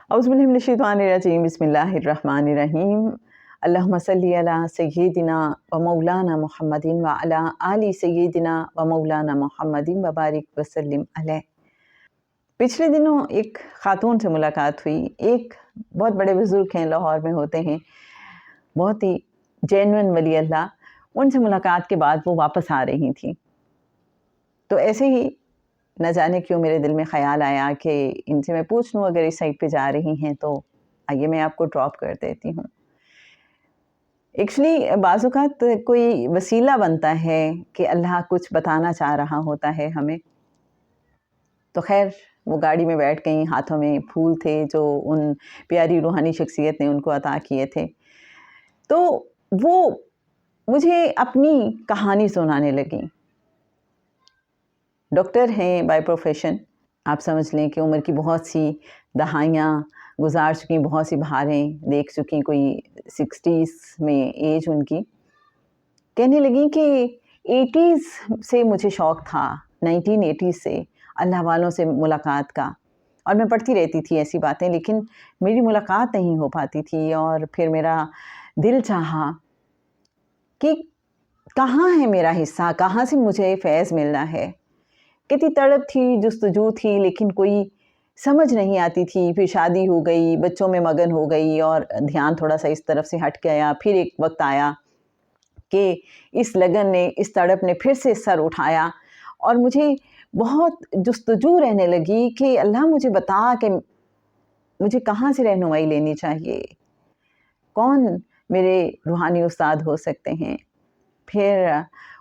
اعوذ باللہ من الشیطان الرجیم، بسم اللہ الرحمن الرحیم۔ اللہم صلی علی سیدنا و مولانا محمد و علی آل سیدنا و مولانا محمد و بارک وسلم علیہ۔ پچھلے دنوں ایک خاتون سے ملاقات ہوئی، ایک بہت بڑے بزرگ ہیں، لاہور میں ہوتے ہیں، بہت ہی جینوئن ولی اللہ۔ ان سے ملاقات کے بعد وہ واپس آ رہی تھیں، تو ایسے ہی نہ جانے کیوں میرے دل میں خیال آیا کہ ان سے میں پوچھ لوں، اگر اس سائٹ پہ جا رہی ہیں تو آئیے میں آپ کو ڈراپ کر دیتی ہوں۔ ایکچولی بعض اوقات کوئی وسیلہ بنتا ہے کہ اللہ کچھ بتانا چاہ رہا ہوتا ہے ہمیں۔ تو خیر وہ گاڑی میں بیٹھ گئیں، ہاتھوں میں پھول تھے جو ان پیاری روحانی شخصیت نے ان کو عطا کیے تھے، تو وہ مجھے اپنی کہانی سنانے لگیں۔ ڈاکٹر ہیں بائی پروفیشن، آپ سمجھ لیں کہ عمر کی بہت سی دہائیاں گزار چکی، بہت سی بہاریں دیکھ چکی، کوئی 60s میں ایج ان کی۔ کہنے لگیں کہ 80s سے مجھے شوق تھا، 1980s سے اللہ والوں سے ملاقات کا، اور میں پڑھتی رہتی تھی ایسی باتیں، لیکن میری ملاقات نہیں ہو پاتی تھی۔ اور پھر میرا دل چاہا کہ کہاں ہے میرا حصہ، کہاں سے مجھے فیض ملنا ہے۔ کتنی تڑپ تھی، جستجو تھی، لیکن کوئی سمجھ نہیں آتی تھی۔ پھر شادی ہو گئی، بچوں میں مگن ہو گئی، اور دھیان تھوڑا سا اس طرف سے ہٹ گیا۔ پھر ایک وقت آیا کہ اس لگن نے، اس تڑپ نے پھر سے سر اٹھایا، اور مجھے بہت جستجو رہنے لگی کہ اللہ مجھے بتا کہ مجھے کہاں سے رہنمائی لینی چاہیے، کون میرے روحانی استاد ہو سکتے ہیں۔ پھر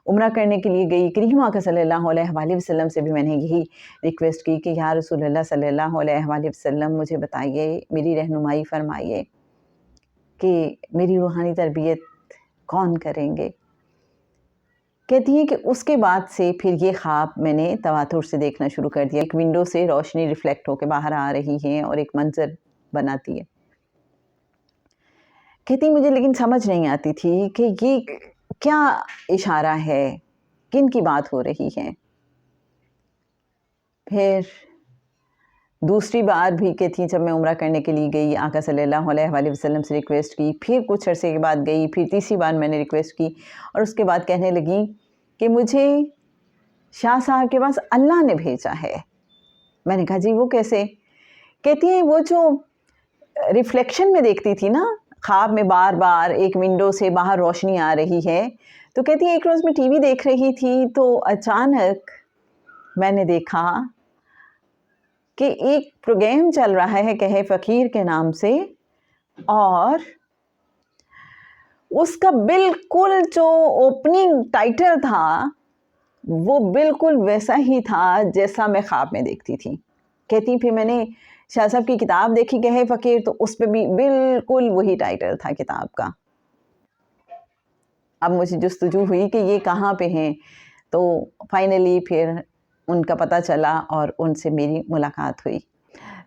عمرہ کرنے کے لیے گئی، کریم آقا صلی اللہ علیہ وآلہ وسلم سے بھی میں نے یہی ریکویسٹ کی کہ یا رسول اللہ صلی اللہ علیہ وآلہ وسلم مجھے بتائیے، میری رہنمائی فرمائیے کہ میری روحانی تربیت کون کریں گے۔ کہتی ہیں کہ اس کے بعد سے پھر یہ خواب میں نے تواتر سے دیکھنا شروع کر دیا۔ ایک ونڈو سے روشنی ریفلیکٹ ہو کے باہر آ رہی ہے اور ایک منظر بناتی ہے۔ کہتی مجھے لیکن سمجھ نہیں آتی تھی کہ یہ کیا اشارہ ہے، کن کی بات ہو رہی ہے۔ پھر دوسری بار بھی کہتی جب میں عمرہ کرنے کے لیے گئی، آقا صلی اللہ علیہ وآلہ وسلم سے ریکویسٹ کی، پھر کچھ عرصے کے بعد گئی، پھر تیسری بار میں نے ریکویسٹ کی، اور اس کے بعد کہنے لگی کہ مجھے شاہ صاحب کے پاس اللہ نے بھیجا ہے۔ میں نے کہا جی وہ کیسے؟ کہتی ہیں وہ جو ریفلیکشن میں دیکھتی تھی نا، خواب میں بار بار ایک ونڈو سے باہر روشنی آ رہی ہے، تو کہتی ہے ایک روز میں ٹی وی دیکھ رہی تھی تو اچانک میں نے دیکھا کہ ایک پروگرام چل رہا ہے کہے فقیر کے نام سے، اور اس کا بالکل جو اوپننگ ٹائٹل تھا وہ بالکل ویسا ہی تھا جیسا میں خواب میں دیکھتی تھی۔ کہتی پھر میں نے شاہ صاحب کی کتاب دیکھی کہے فقیر، تو اس پہ بھی بالکل وہی ٹائٹل تھا کتاب کا۔ اب مجھے جستجو ہوئی کہ یہ کہاں پہ ہیں، تو فائنلی پھر ان کا پتہ چلا اور ان سے میری ملاقات ہوئی۔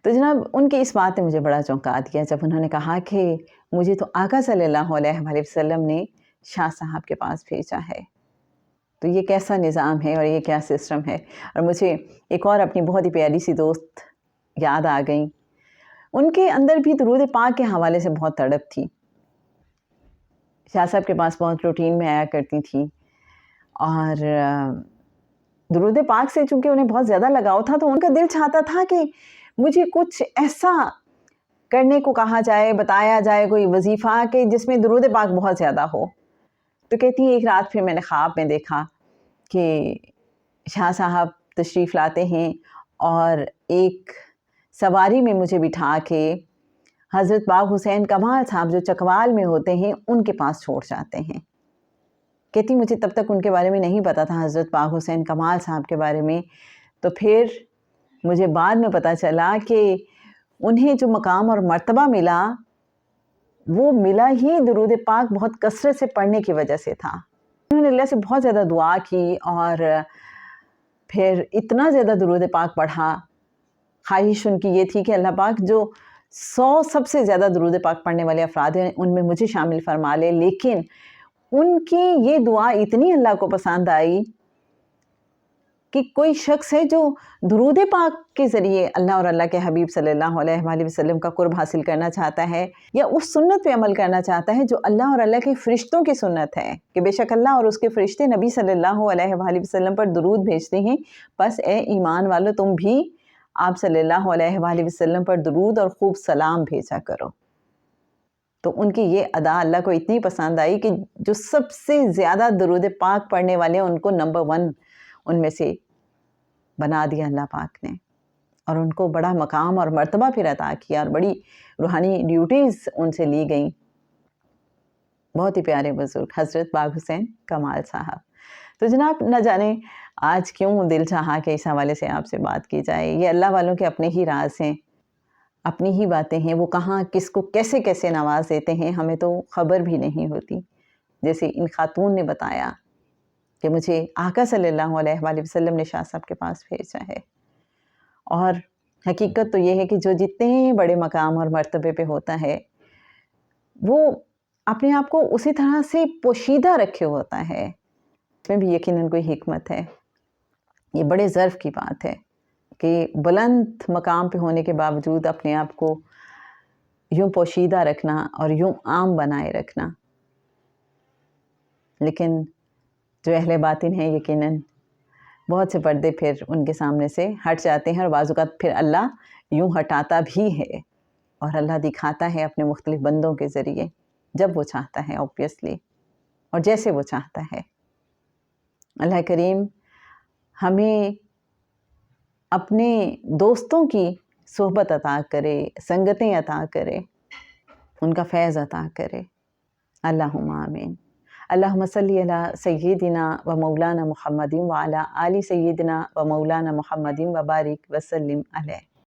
تو جناب ان کی اس بات نے مجھے بڑا چونکا دیا جب انہوں نے کہا کہ مجھے تو آقا صلی اللہ علیہ وآلہ وسلم نے شاہ صاحب کے پاس بھیجا ہے۔ تو یہ کیسا نظام ہے اور یہ کیا سسٹم ہے۔ اور مجھے ایک اور اپنی بہت ہی پیاری سی دوست یاد آ گئیں، ان کے اندر بھی درود پاک کے حوالے سے بہت تڑپ تھی۔ شاہ صاحب کے پاس بہت روٹین میں آیا کرتی تھی، اور درود پاک سے چونکہ انہیں بہت زیادہ لگاؤ تھا، تو ان کا دل چاہتا تھا کہ مجھے کچھ ایسا کرنے کو کہا جائے، بتایا جائے کوئی وظیفہ کہ جس میں درود پاک بہت زیادہ ہو۔ تو کہتی ہیں ایک رات پھر میں نے خواب میں دیکھا کہ شاہ صاحب تشریف لاتے ہیں اور ایک سواری میں مجھے بٹھا کے حضرت باغ حسین کمال صاحب جو چکوال میں ہوتے ہیں ان کے پاس چھوڑ جاتے ہیں۔ کہتی مجھے تب تک ان کے بارے میں نہیں پتا تھا، حضرت باغ حسین کمال صاحب کے بارے میں۔ تو پھر مجھے بعد میں پتا چلا کہ انہیں جو مقام اور مرتبہ ملا وہ ملا ہی درود پاک بہت کثرت سے پڑھنے کی وجہ سے تھا۔ انہوں نے اللہ سے بہت زیادہ دعا کی، اور پھر اتنا زیادہ درود پاک پڑھا۔ خواہش ان کی یہ تھی کہ اللہ پاک جو 100 سب سے زیادہ درود پاک پڑھنے والے افراد ہیں ان میں مجھے شامل فرما لے، لیکن ان کی یہ دعا اتنی اللہ کو پسند آئی کہ کوئی شخص ہے جو درود پاک کے ذریعے اللہ اور اللہ کے حبیب صلی اللہ علیہ وآلہ وسلم کا قرب حاصل کرنا چاہتا ہے، یا اس سنت پہ عمل کرنا چاہتا ہے جو اللہ اور اللہ کے فرشتوں کی سنت ہے کہ بے شک اللہ اور اس کے فرشتے نبی صلی اللہ علیہ وآلہ وسلم پر درود بھیجتے ہیں، بس اے ایمان والو تم بھی آپ صلی اللہ علیہ وآلہ وسلم پر درود اور خوب سلام بھیجا کرو۔ تو ان کی یہ ادا اللہ کو اتنی پسند آئی کہ جو سب سے زیادہ درود پاک پڑھنے والے ان کو نمبر 1 ان میں سے بنا دیا اللہ پاک نے، اور ان کو بڑا مقام اور مرتبہ پھر عطا کیا، اور بڑی روحانی ڈیوٹیز ان سے لی گئیں۔ بہت ہی پیارے بزرگ حضرت باغ حسین کمال صاحب۔ تو جناب نہ جانے آج کیوں دل چاہا کہ اس حوالے سے آپ سے بات کی جائے۔ یہ اللہ والوں کے اپنے ہی راز ہیں، اپنی ہی باتیں ہیں، وہ کہاں کس کو کیسے کیسے نواز دیتے ہیں ہمیں تو خبر بھی نہیں ہوتی۔ جیسے ان خاتون نے بتایا کہ مجھے آقا صلی اللہ علیہ وآلہ وسلم نے شاہ صاحب کے پاس بھیجا ہے، اور حقیقت تو یہ ہے کہ جو جتنے بڑے مقام اور مرتبے پہ ہوتا ہے وہ اپنے آپ کو اسی طرح سے پوشیدہ رکھے ہوتا ہے، اس میں بھی یقیناً کوئی حکمت ہے۔ یہ بڑے ظرف کی بات ہے کہ بلند مقام پہ ہونے کے باوجود اپنے آپ کو یوں پوشیدہ رکھنا اور یوں عام بنائے رکھنا۔ لیکن جو اہل باطن ہیں یقیناً بہت سے پردے پھر ان کے سامنے سے ہٹ جاتے ہیں، اور بعض اوقات پھر اللہ یوں ہٹاتا بھی ہے، اور اللہ دکھاتا ہے اپنے مختلف بندوں کے ذریعے جب وہ چاہتا ہے اوبویسلی، اور جیسے وہ چاہتا ہے۔ اللہ کریم ہمیں اپنے دوستوں کی صحبت عطا کرے، سنگتیں عطا کرے، ان کا فیض عطا کرے۔ اللہم آمین۔ اللہم صلی علی سیدنا و مولانا محمد وعلی آل سیدنا و مولانا محمد وبارک وسلم علیہ۔